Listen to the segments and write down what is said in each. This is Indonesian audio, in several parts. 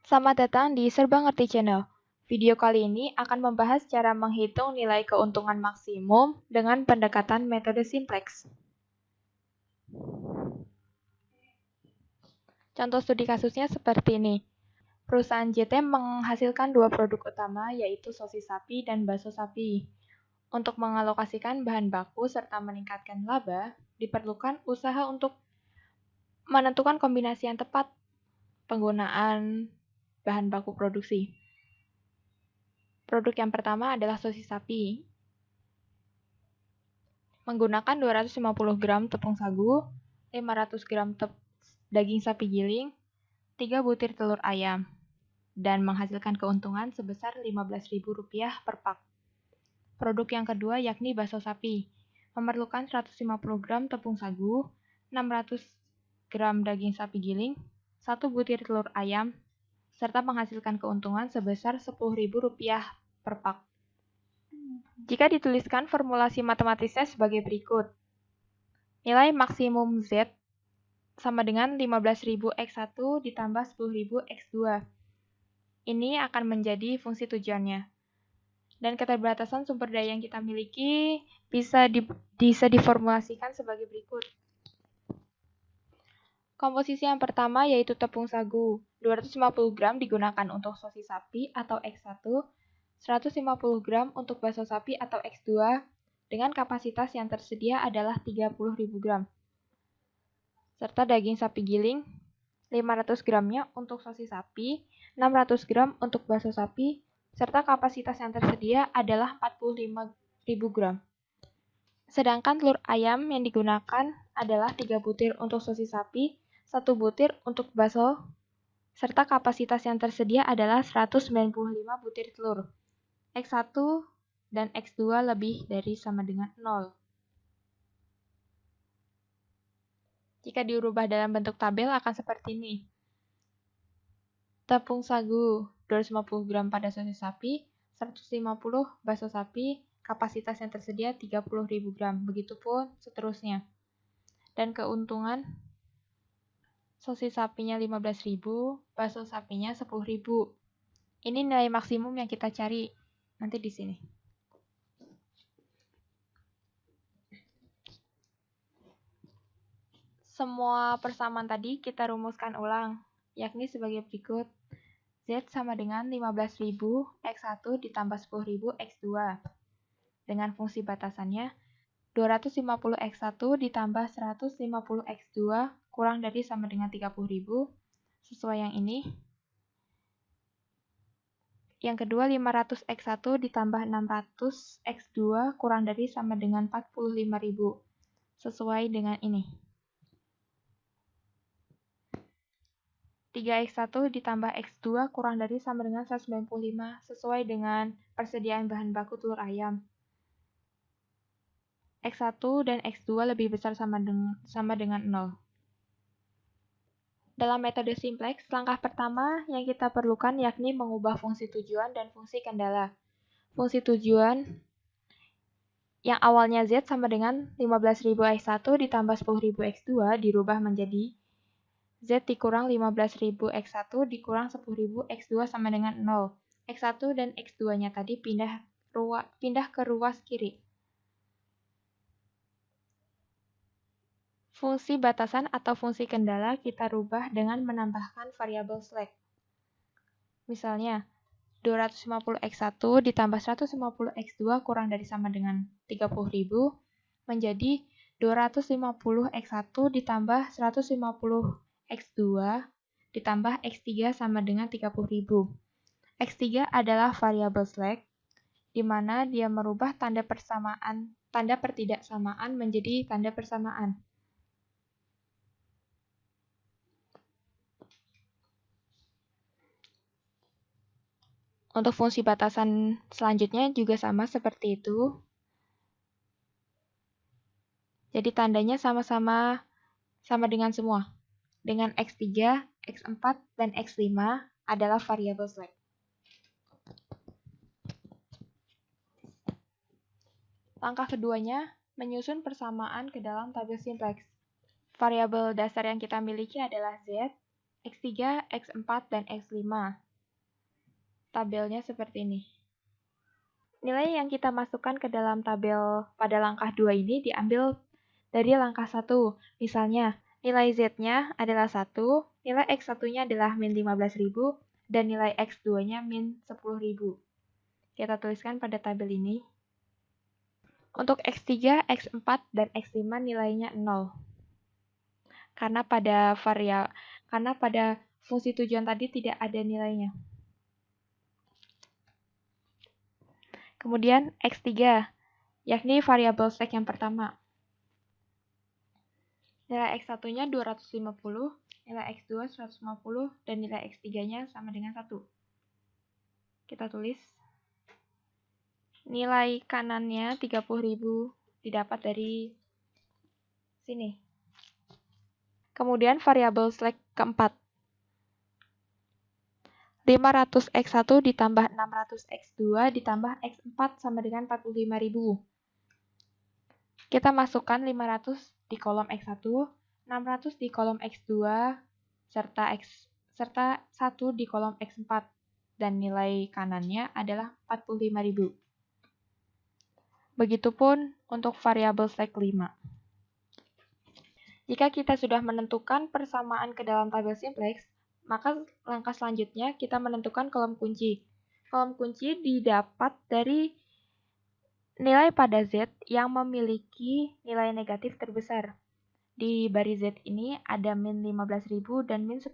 Selamat datang di Serba Ngerti Channel. Video kali ini akan membahas cara menghitung nilai keuntungan maksimum dengan pendekatan metode simplex. Contoh studi kasusnya seperti ini. Perusahaan JT menghasilkan dua produk utama, yaitu sosis sapi dan bakso sapi. Untuk mengalokasikan bahan baku serta meningkatkan laba, diperlukan usaha untuk menentukan kombinasi yang tepat penggunaan bahan baku produksi. Produk yang pertama adalah sosis sapi. Menggunakan 250 gram tepung sagu, 500 gram daging sapi giling, 3 butir telur ayam, dan menghasilkan keuntungan sebesar Rp15.000 per pak. Produk yang kedua yakni bakso sapi. Memerlukan 150 gram tepung sagu, 600 gram daging sapi giling, 1 butir telur ayam, serta menghasilkan keuntungan sebesar Rp10.000 per pak. Jika dituliskan formulasi matematisnya sebagai berikut. Nilai maksimum Z sama dengan 15.000 X1 ditambah 10.000 X2. Ini akan menjadi fungsi tujuannya. Dan keterbatasan sumber daya yang kita miliki bisa diformulasikan sebagai berikut. Komposisi yang pertama yaitu tepung sagu. 250 gram digunakan untuk sosis sapi atau X1, 150 gram untuk bakso sapi atau X2, dengan kapasitas yang tersedia adalah 30.000 gram. Serta daging sapi giling, 500 gramnya untuk sosis sapi, 600 gram untuk bakso sapi, serta kapasitas yang tersedia adalah 45.000 gram. Sedangkan telur ayam yang digunakan adalah 3 butir untuk sosis sapi, 1 butir untuk bakso, serta kapasitas yang tersedia adalah 195 butir telur. X1 dan X2 lebih dari sama dengan 0. Jika diubah dalam bentuk tabel akan seperti ini. Tepung sagu 250 gram pada sosis sapi, 150 bakso sapi, kapasitas yang tersedia 30.000 gram, begitupun seterusnya. Dan keuntungan sosis sapinya 15.000, bakso sapinya 10.000. Ini nilai maksimum yang kita cari nanti di sini. Semua persamaan tadi kita rumuskan ulang, yakni sebagai berikut. Z sama dengan 15.000 X1 ditambah 10.000 X2. Dengan fungsi batasannya, 250 X1 ditambah 150 X2 kurang dari sama dengan 30.000, sesuai yang ini. Yang kedua, 500 X1 ditambah 600 X2 kurang dari sama dengan 45.000, sesuai dengan ini. 3X1 ditambah X2 kurang dari sama dengan 195, sesuai dengan persediaan bahan baku telur ayam. X1 dan X2 lebih besar sama dengan 0. Dalam metode simplex, langkah pertama yang kita perlukan yakni mengubah fungsi tujuan dan fungsi kendala. Fungsi tujuan yang awalnya Z sama dengan 15.000 X1 ditambah 10.000 X2 dirubah menjadi Z dikurang 15.000 X1 dikurang 10.000 X2 sama dengan 0. X1 dan X2-nya tadi pindah ke ruas kiri. Fungsi batasan atau fungsi kendala kita rubah dengan menambahkan variabel slack. Misalnya, 250 X1 ditambah 150 X2 kurang dari sama dengan 30.000 menjadi 250 X1 ditambah 150 X2 ditambah X3 sama dengan 30.000. X3 adalah variabel slack, di mana dia merubah tanda pertidaksamaan menjadi tanda persamaan. Untuk fungsi batasan selanjutnya juga sama seperti itu. Jadi tandanya sama dengan semua. Dengan X3, X4, dan X5 adalah variabel slack. Langkah keduanya, menyusun persamaan ke dalam tabel simplex. Variabel dasar yang kita miliki adalah Z, X3, X4, dan X5. Tabelnya seperti ini. Nilai yang kita masukkan ke dalam tabel pada langkah 2 ini diambil dari langkah 1. Misalnya, nilai Z-nya adalah 1, nilai X1-nya adalah min 15.000, dan nilai X2-nya min 10.000. Kita tuliskan pada tabel ini. Untuk X3, X4, dan X5 nilainya 0. Karena pada fungsi tujuan tadi tidak ada nilainya. Kemudian X3, yakni variabel stack yang pertama. Nilai X1-nya 250, nilai X2 150, dan nilai X3-nya sama dengan 1. Kita tulis. Nilai kanannya 30.000 didapat dari sini. Kemudian variabel slack keempat. 500X1 ditambah 600X2 ditambah X4 sama dengan 45.000. Kita masukkan 500 di kolom X1, 600 di kolom X2, serta 1 di kolom X4. Dan nilai kanannya adalah 45.000. Begitupun untuk variabel slack 5. Jika kita sudah menentukan persamaan ke dalam tabel simplex, maka langkah selanjutnya kita menentukan kolom kunci. Kolom kunci didapat dari nilai pada Z yang memiliki nilai negatif terbesar. Di baris Z ini ada min 15.000 dan min 10.000.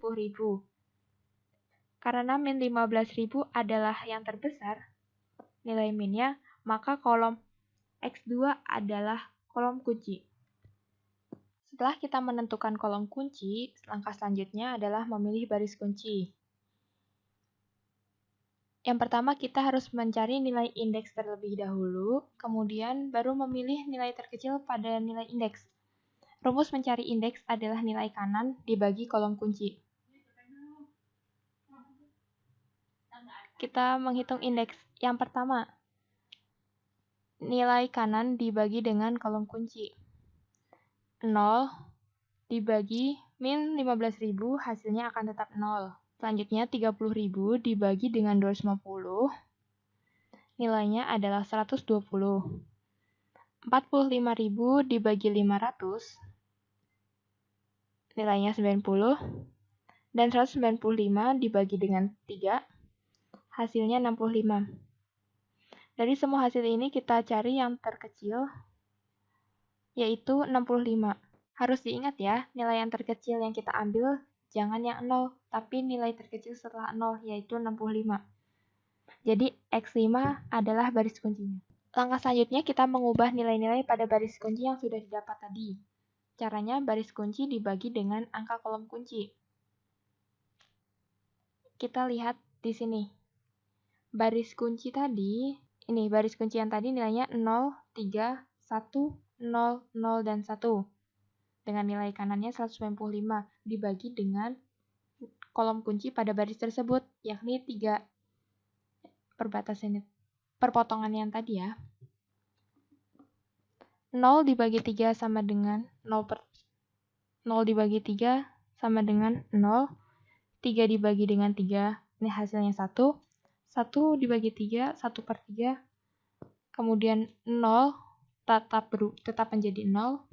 Karena min 15.000 adalah yang terbesar, nilai minnya, maka kolom X2 adalah kolom kunci. Setelah kita menentukan kolom kunci, langkah selanjutnya adalah memilih baris kunci. Yang pertama kita harus mencari nilai indeks terlebih dahulu, kemudian baru memilih nilai terkecil pada nilai indeks. Rumus mencari indeks adalah nilai kanan dibagi kolom kunci. Kita menghitung indeks. Yang pertama, nilai kanan dibagi dengan kolom kunci. 0 dibagi min 15.000, hasilnya akan tetap 0. Selanjutnya 30.000 dibagi dengan 250, nilainya adalah 120. 45.000 dibagi 500, nilainya 90. Dan 195 dibagi dengan 3, hasilnya 65. Dari semua hasil ini kita cari yang terkecil, yaitu 65. Harus diingat ya, nilai yang terkecil yang kita ambil jangan yang 0, tapi nilai terkecil setelah 0, yaitu 65. Jadi, X5 adalah baris kuncinya. Langkah selanjutnya kita mengubah nilai-nilai pada baris kunci yang sudah didapat tadi. Caranya, baris kunci dibagi dengan angka kolom kunci. Kita lihat di sini. Baris kunci tadi, ini baris kunci yang tadi nilainya 0, 3, 1, 0, 0, dan 1. Dengan nilai kanannya 195 dibagi dengan kolom kunci pada baris tersebut, yakni 3 perpotongan yang tadi ya. 0 dibagi 3 sama dengan 0 dibagi 3 sama dengan 0. 3 dibagi dengan 3, ini hasilnya 1. 1 dibagi 3, 1/3. Kemudian 0 tetap menjadi 0.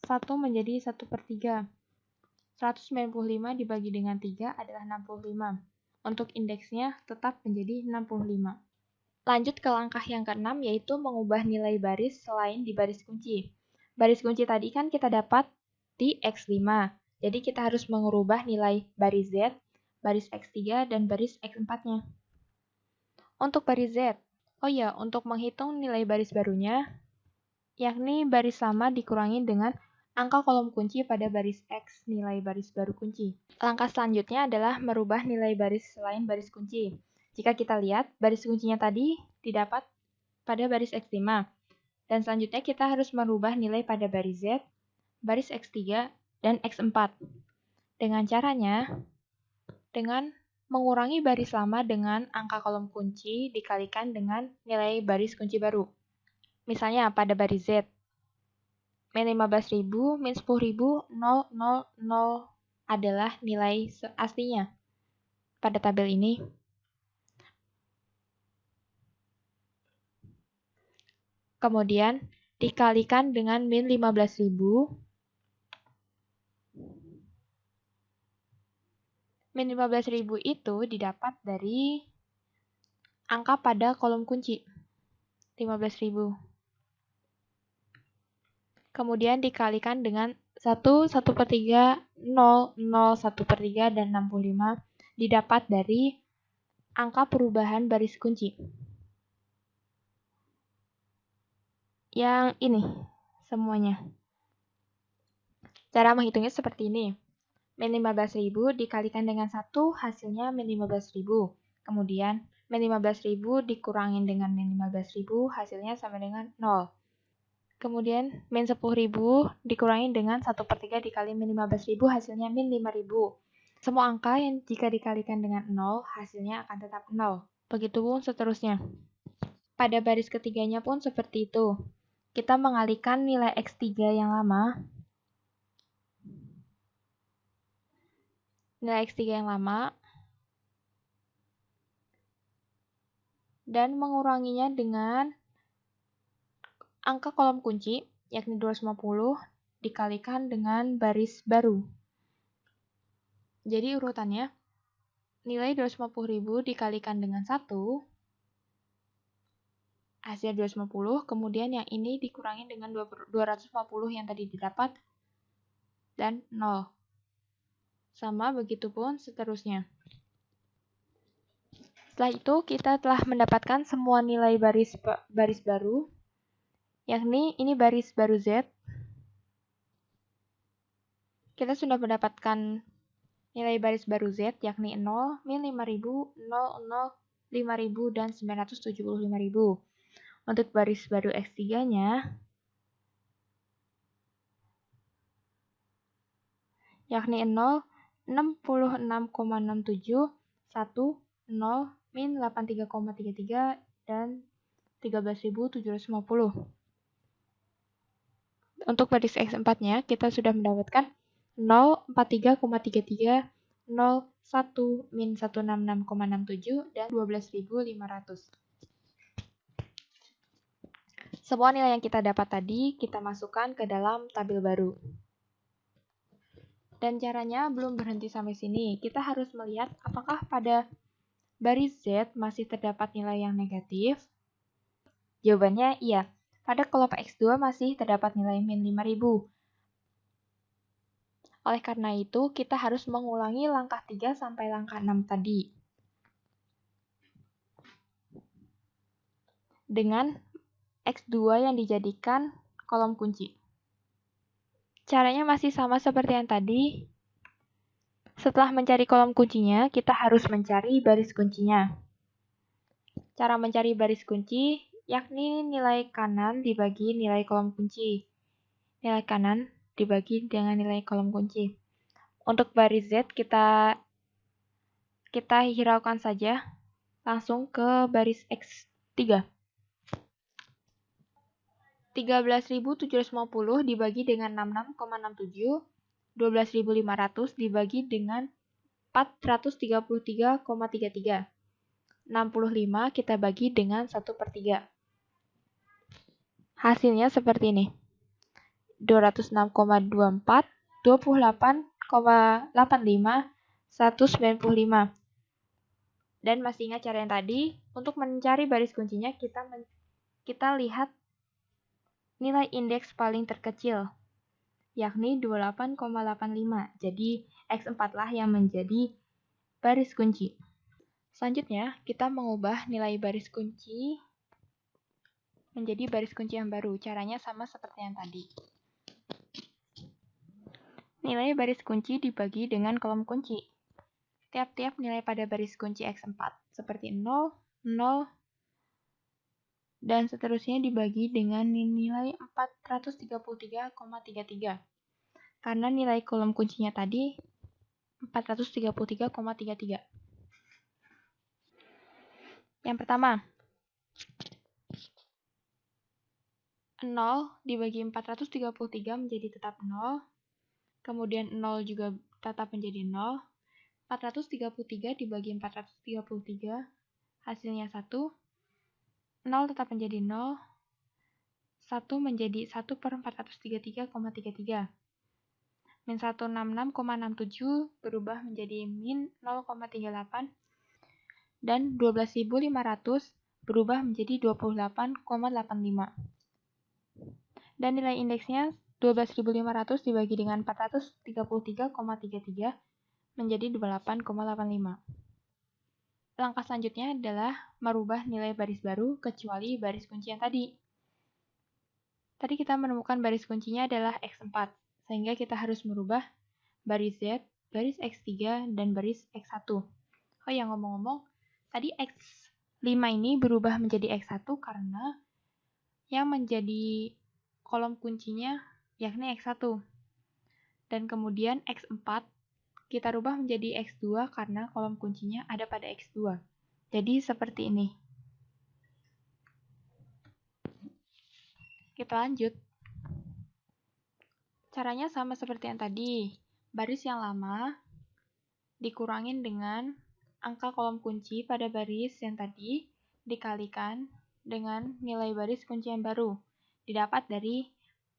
1 menjadi 1/3. 195 dibagi dengan 3 adalah 65. Untuk indeksnya tetap menjadi 65. Lanjut ke langkah yang ke-6, yaitu mengubah nilai baris selain di baris kunci. Baris kunci tadi kan kita dapat di X5. Jadi kita harus mengubah nilai baris Z, baris X3, dan baris X4-nya. Untuk baris Z, untuk menghitung nilai baris barunya, yakni baris sama dikurangi dengan angka kolom kunci pada baris X, nilai baris baru kunci. Langkah selanjutnya adalah merubah nilai baris selain baris kunci. Jika kita lihat, baris kuncinya tadi didapat pada baris X5. Dan selanjutnya kita harus merubah nilai pada baris Z, baris X3, dan X4. Dengan caranya, dengan mengurangi baris lama dengan angka kolom kunci dikalikan dengan nilai baris kunci baru. Misalnya pada baris Z, min 15.000, min 10.000, 0, 0, 0, adalah nilai aslinya pada tabel ini. Kemudian dikalikan dengan min 15.000. Min 15.000 itu didapat dari angka pada kolom kunci, 15.000. Kemudian dikalikan dengan 1, 1/3, 0, 0, 1/3, dan 65 didapat dari angka perubahan baris kunci. Yang ini semuanya. Cara menghitungnya seperti ini. Min 15.000 dikalikan dengan 1, hasilnya min 15.000. Kemudian min 15.000 dikurangin dengan min 15.000, hasilnya sama dengan 0. Kemudian min 10.000 dikurangin dengan 1/3 dikali min 15.000, hasilnya min 5.000. Semua angka yang jika dikalikan dengan 0, hasilnya akan tetap 0. Begitupun seterusnya. Pada baris ketiganya pun seperti itu. Kita mengalihkan nilai X3 yang lama. Dan menguranginya dengan angka kolom kunci, yakni 250, dikalikan dengan baris baru. Jadi urutannya, nilai 250.000 dikalikan dengan 1, hasil 250, kemudian yang ini dikurangin dengan 250 yang tadi didapat, dan 0. Sama begitupun seterusnya. Setelah itu, kita telah mendapatkan semua nilai baris baru, yakni ini baris baru Z. Kita sudah mendapatkan nilai baris baru Z, yakni 0, min 5.000, 0, 0, 5.000, dan 975.000. Untuk baris baru X3-nya, yakni 0, 66,67, 1, 0, min 83,33, dan 13.750. Untuk baris X4-nya, kita sudah mendapatkan 0, 43,33, 0, 1, min 166,67, dan 12.500. Semua nilai yang kita dapat tadi, kita masukkan ke dalam tabel baru. Dan caranya belum berhenti sampai sini. Kita harus melihat apakah pada baris Z masih terdapat nilai yang negatif. Jawabannya iya. Pada kelompok X2 masih terdapat nilai min 5.000. Oleh karena itu, kita harus mengulangi langkah 3 sampai langkah 6 tadi. Dengan X2 yang dijadikan kolom kunci. Caranya masih sama seperti yang tadi. Setelah mencari kolom kuncinya, kita harus mencari baris kuncinya. Cara mencari baris kunci, yakni nilai kanan dibagi nilai kolom kunci. Nilai kanan dibagi dengan nilai kolom kunci. Untuk baris Z, kita hiraukan saja langsung ke baris X3. 13.750 dibagi dengan 66,67, 12.500 dibagi dengan 433,33. 65 kita bagi dengan 1/3. Hasilnya seperti ini. 206,24, 28,85, 195. Dan masih ingat cara yang tadi, untuk mencari baris kuncinya kita lihat nilai indeks paling terkecil, yakni 28,85. Jadi X4 lah yang menjadi baris kunci. Selanjutnya, kita mengubah nilai baris kunci menjadi baris kunci yang baru. Caranya sama seperti yang tadi. Nilai baris kunci dibagi dengan kolom kunci. Tiap-tiap nilai pada baris kunci X4, seperti 0, 0, dan seterusnya dibagi dengan nilai 433,33. Karena nilai kolom kuncinya tadi 433,33. Yang pertama, 0 dibagi 433 menjadi tetap 0. Kemudian 0 juga tetap menjadi 0. 433 dibagi 433, hasilnya 1. 0 tetap menjadi 0. 1 menjadi 1/433,33. Min 166,67 berubah menjadi min 0,38. Dan 12.500 berubah menjadi 28,85. Dan nilai indeksnya 12.500 dibagi dengan 433,33 menjadi 28,85. Langkah selanjutnya adalah merubah nilai baris baru kecuali baris kunci yang tadi. Tadi kita menemukan baris kuncinya adalah X4, sehingga kita harus merubah baris Z, baris X3, dan baris X1. Oh ya, ngomong-ngomong, tadi X5 ini berubah menjadi X1 karena yang menjadi kolom kuncinya yakni X1. Dan kemudian X4 kita rubah menjadi X2 karena kolom kuncinya ada pada X2. Jadi seperti ini. Kita lanjut. Caranya sama seperti yang tadi. Baris yang lama dikurangin dengan angka kolom kunci pada baris yang tadi dikalikan dengan nilai baris kunci yang baru. Didapat dari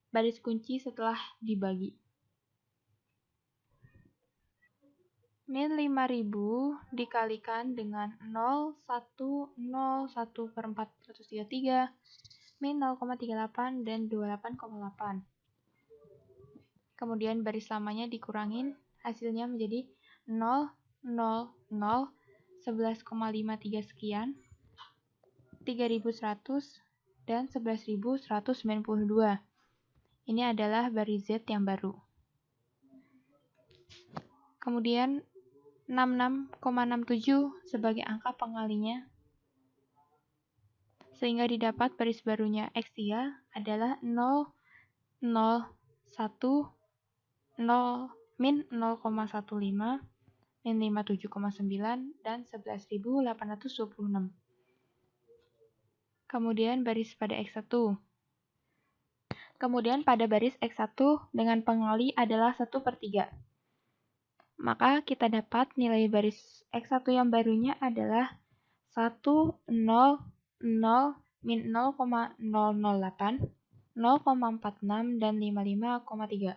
baris kunci setelah dibagi. Min 5.000 dikalikan dengan 0,101/433, min 0,38 dan 28,8. Kemudian baris lamanya dikurangin, hasilnya menjadi 0, 0, 0, 11,53 sekian, 3.100, dan 11.192. Ini adalah baris Z yang baru. Kemudian 66,67 sebagai angka pengalinya, sehingga didapat baris barunya X3 adalah 0, 0, 1, 0, min 0,15, min 57,9, dan 11.826. Kemudian baris pada X1. Kemudian pada baris X1 dengan pengali adalah 1/3. Maka kita dapat nilai baris X1 yang barunya adalah 1, 0, 0, min 0,008, 0,46, dan 55,3.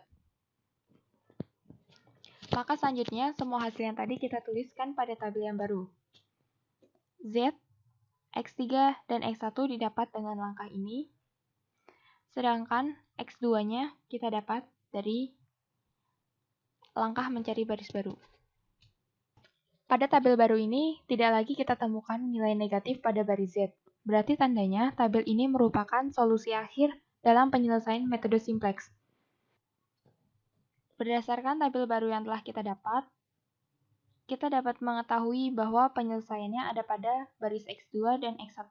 Maka selanjutnya, semua hasil yang tadi kita tuliskan pada tabel yang baru. Z, X3, dan X1 didapat dengan langkah ini. Sedangkan X2-nya kita dapat dari langkah mencari baris baru. Pada tabel baru ini, tidak lagi kita temukan nilai negatif pada baris Z. Berarti tandanya tabel ini merupakan solusi akhir dalam penyelesaian metode simplex. Berdasarkan tabel baru yang telah kita dapat mengetahui bahwa penyelesaiannya ada pada baris X2 dan X1.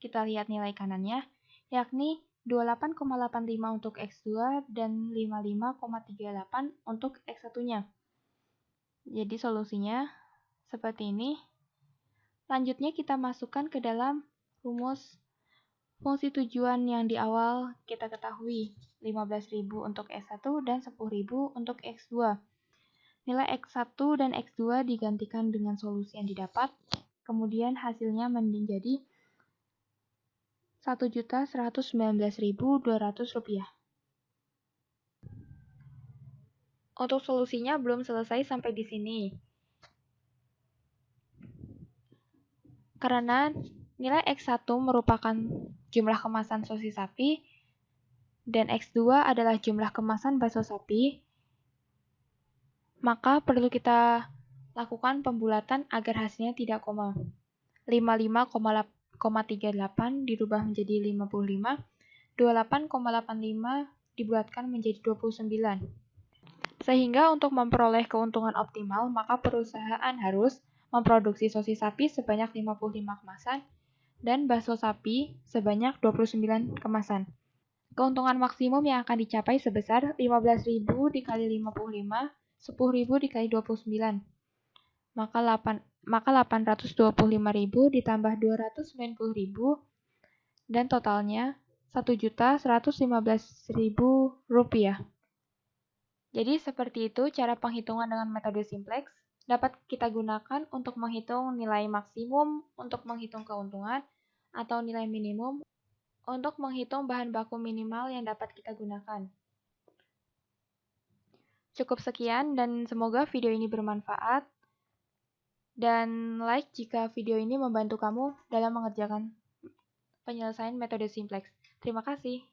Kita lihat nilai kanannya, yakni 28,85 untuk X2 dan 55,38 untuk X1-nya. Jadi solusinya seperti ini. Lanjutnya kita masukkan ke dalam rumus fungsi tujuan yang di awal kita ketahui, 15.000 untuk S1 dan 10.000 untuk X2. Nilai X1 dan X2 digantikan dengan solusi yang didapat, kemudian hasilnya menjadi Rp1.119.200. Untuk solusinya belum selesai sampai di sini. Karena nilai X1 merupakan jumlah kemasan sosis sapi dan X2 adalah jumlah kemasan bakso sapi, maka perlu kita lakukan pembulatan agar hasilnya tidak koma. 55,38 dirubah menjadi 55, 28,85 dibulatkan menjadi 29. Sehingga untuk memperoleh keuntungan optimal, maka perusahaan harus memproduksi sosis sapi sebanyak 55 kemasan dan bakso sapi sebanyak 29 kemasan. Keuntungan maksimum yang akan dicapai sebesar 15.000 dikali 55, 10.000 dikali 29. Maka 825.000 ditambah 290.000 dan totalnya Rp1.115.000. Jadi seperti itu cara penghitungan dengan metode simplex. Dapat kita gunakan untuk menghitung nilai maksimum, untuk menghitung keuntungan, atau nilai minimum, untuk menghitung bahan baku minimal yang dapat kita gunakan. Cukup sekian dan semoga video ini bermanfaat. Dan like jika video ini membantu kamu dalam mengerjakan penyelesaian metode simplex. Terima kasih.